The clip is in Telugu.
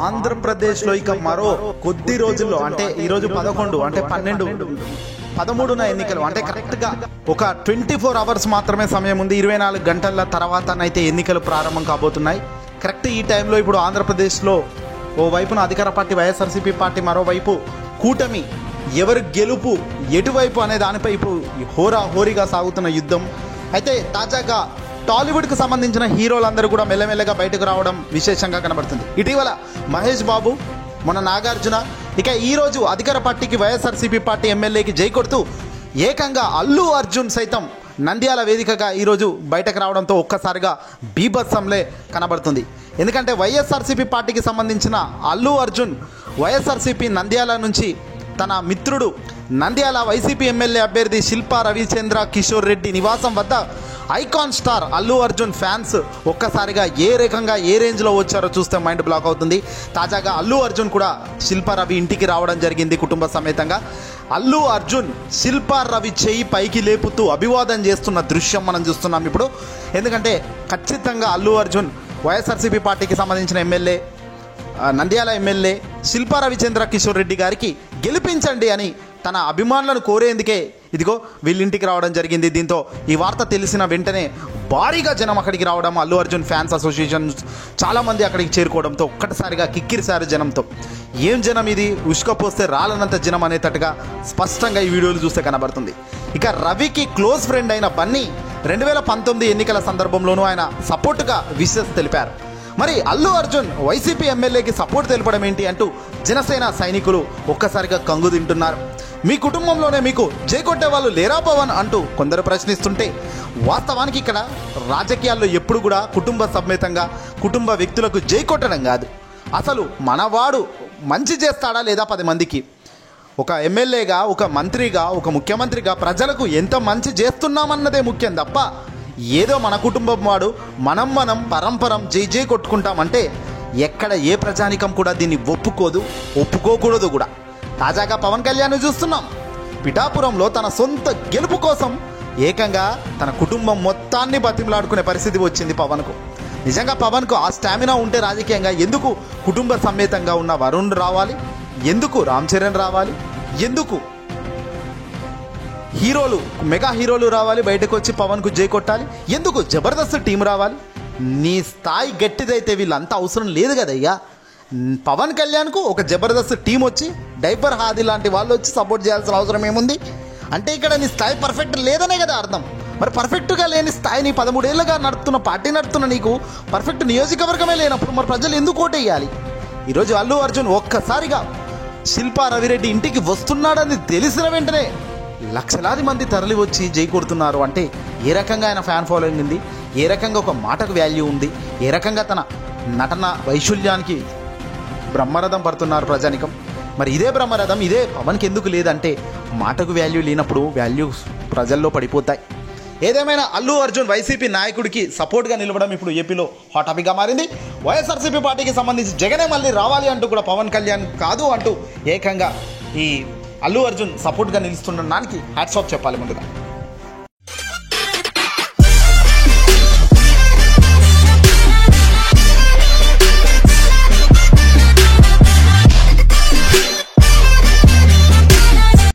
ఆంధ్రప్రదేశ్లో ఇక మరో కొద్ది రోజుల్లో అంటే ఈరోజు 11 అంటే 12 13న ఎన్నికలు అంటే కరెక్ట్గా ఒక 24 అవర్స్ మాత్రమే సమయం ఉంది. 24 గంటల తర్వాతనైతే ఎన్నికలు ప్రారంభం కాబోతున్నాయి. కరెక్ట్ ఈ టైంలో ఇప్పుడు ఆంధ్రప్రదేశ్లో ఓ వైపున అధికార పార్టీ వైఎస్ఆర్సీపీ పార్టీ, మరోవైపు కూటమి ఎవరు గెలుపు ఎటువైపు అనే దానిపై ఇప్పుడు హోరీగా సాగుతున్న యుద్ధం. అయితే తాజాగా టాలీవుడ్కు సంబంధించిన హీరోలందరూ కూడా మెల్లమెల్లగా బయటకు రావడం విశేషంగా కనబడుతుంది. ఇటీవల మహేష్ బాబు, మొన్న నాగార్జున, ఇక ఈరోజు అధికార పార్టీకి వైఎస్ఆర్సీపీ పార్టీ ఎమ్మెల్యేకి జై కొడుతూ ఏకంగా అల్లు అర్జున్ సైతం నంద్యాల వేదికగా ఈరోజు బయటకు రావడంతో ఒక్కసారిగా బీభత్సంలే కనబడుతుంది. ఎందుకంటే వైఎస్ఆర్సీపీ పార్టీకి సంబంధించిన అల్లు అర్జున్ వైఎస్ఆర్సీపీ నంద్యాల నుంచి తన మిత్రుడు నంద్యాల వైసీపీ ఎమ్మెల్యే అభ్యర్థి శిల్పా రవిచంద్ర కిషోర్ రెడ్డి నివాసం వద్ద icon star Allu Arjun fans ఒక్కసారిగా ఏ రకంగా ఏ రేంజ్లో వచ్చారో చూస్తే మైండ్ బ్లాక్ అవుతుంది. తాజాగా అల్లు అర్జున్ కూడా శిల్పా రవి ఇంటికి రావడం జరిగింది కుటుంబ సమేతంగా. అల్లు అర్జున్ శిల్పా రవి చేయి పైకి లేపుతూ అభివాదం చేస్తున్న దృశ్యం మనం చూస్తున్నాం ఇప్పుడు. ఎందుకంటే ఖచ్చితంగా అల్లు అర్జున్ వైఎస్ఆర్సీపీ పార్టీకి సంబంధించిన ఎమ్మెల్యే, నంద్యాల ఎమ్మెల్యే శిల్పా రవిచంద్ర కిషోర్ రెడ్డి గారికి గెలిపించండి అని తన అభిమానులను కోరేందుకే ఇదిగో వీళ్ళింటికి రావడం జరిగింది. దీంతో ఈ వార్త తెలిసిన వెంటనే భారీగా జనం అక్కడికి రావడం, అల్లు అర్జున్ ఫ్యాన్స్ అసోసియేషన్ చాలామంది అక్కడికి చేరుకోవడంతో ఒక్కటిసారిగా కిక్కిరిశారు జనంతో. ఏం జనం ఇది, ఉష్కపోస్తే రాలనంత జనం అనేటట్టుగా స్పష్టంగా ఈ వీడియోలు చూస్తే కనబడుతుంది. ఇక రవికి క్లోజ్ ఫ్రెండ్ అయిన బన్నీ 2019 ఎన్నికల సందర్భంలోనూ ఆయన సపోర్టుగా విషెస్ తెలిపారు. మరి అల్లు అర్జున్ వైసీపీ ఎమ్మెల్యేకి సపోర్ట్ తెలపడం ఏంటి అంటూ జనసేన సైనికులు ఒక్కసారిగా కంగు తింటున్నారు. మీ కుటుంబంలోనే మీకు జై కొట్టే వాళ్ళు లేరా పవన్ అంటూ కొందరు ప్రశ్నిస్తుంటే, వాస్తవానికి ఇక్కడ రాజకీయాల్లో ఎప్పుడు కూడా కుటుంబ సమేతంగా కుటుంబ వ్యక్తులకు జై కొట్టడం కాదు, అసలు మనవాడు మంచి చేస్తాడా లేదా 10 మందికి, ఒక ఎమ్మెల్యేగా, ఒక మంత్రిగా, ఒక ముఖ్యమంత్రిగా ప్రజలకు ఎంత మంచి చేస్తున్నామన్నదే ముఖ్యం తప్ప ఏదో మన కుటుంబం వాడు మనం పరంపరం జై కొట్టుకుంటామంటే ఎక్కడ ఏ ప్రజానికం కూడా దీన్ని ఒప్పుకోకూడదు కూడా. తాజాగా పవన్ కళ్యాణ్ చూస్తున్నాం, పిఠాపురంలో తన సొంత గెలుపు కోసం ఏకంగా తన కుటుంబం మొత్తాన్ని బతిమలాడుకునే పరిస్థితి వచ్చింది పవన్కు. నిజంగా పవన్కు ఆ స్టామినా ఉంటే రాజకీయంగా ఎందుకు కుటుంబ సమేతంగా ఉన్న వరుణ్ రావాలి, ఎందుకు రామ్ చరణ్ రావాలి, ఎందుకు హీరోలు మెగా హీరోలు రావాలి బయటకు వచ్చి పవన్కు జై కొట్టాలి, ఎందుకు జబర్దస్త్ టీం రావాలి? నీ స్థాయి గట్టిదైతే వీళ్ళంతా అవసరం లేదు కదయ్యా. పవన్ కళ్యాణ్కు ఒక జబర్దస్త్ టీం వచ్చి డైపర్ హాది లాంటి వాళ్ళు వచ్చి సపోర్ట్ చేయాల్సిన అవసరం ఏముంది? అంటే ఇక్కడ నీ స్థాయి పర్ఫెక్ట్ లేదనే కదా అర్థం. మరి పర్ఫెక్ట్గా లేని స్థాయిని 13 ఏళ్ళుగా నడుపుతున్న పార్టీ నడుపుతున్న నీకు పర్ఫెక్ట్ నియోజకవర్గమే లేనప్పుడు మరి ప్రజలు ఎందుకు ఓటేయాలి? ఈరోజు అల్లు అర్జున్ ఒక్కసారిగా శిల్పా రవిరెడ్డి ఇంటికి వస్తున్నాడని తెలిసిన వెంటనే లక్షలాది మంది తరలి వచ్చి జై కొడుతున్నారు. అంటే ఏ రకంగా ఆయన ఫ్యాన్ ఫాలోయింగ్ ఉంది, ఏ రకంగా ఒక మాటకు వాల్యూ ఉంది, ఏ రకంగా తన నటన వైశల్యానికి బ్రహ్మరథం పడుతున్నారు ప్రజానికం. మరి ఇదే బ్రహ్మరథం ఇదే పవన్కి ఎందుకు లేదంటే మాటకు వాల్యూ లేనప్పుడు వాల్యూస్ ప్రజల్లో పడిపోతాయి. ఏదేమైనా అల్లు అర్జున్ వైసీపీ నాయకుడికి సపోర్ట్గా నిలవడం ఇప్పుడు ఏపీలో హాట్ టాపిక్గా మారింది. వైఎస్ఆర్సీపీ పార్టీకి సంబంధించి జగనే మళ్ళీ రావాలి అంటూ కూడా పవన్ కళ్యాణ్ కాదు అంటూ ఏకంగా ఈ అల్లు అర్జున్ సపోర్ట్గా నిలుస్తున్న దానికి హ్యాట్స్ ఆఫ్ చెప్పాలి ముందుగా.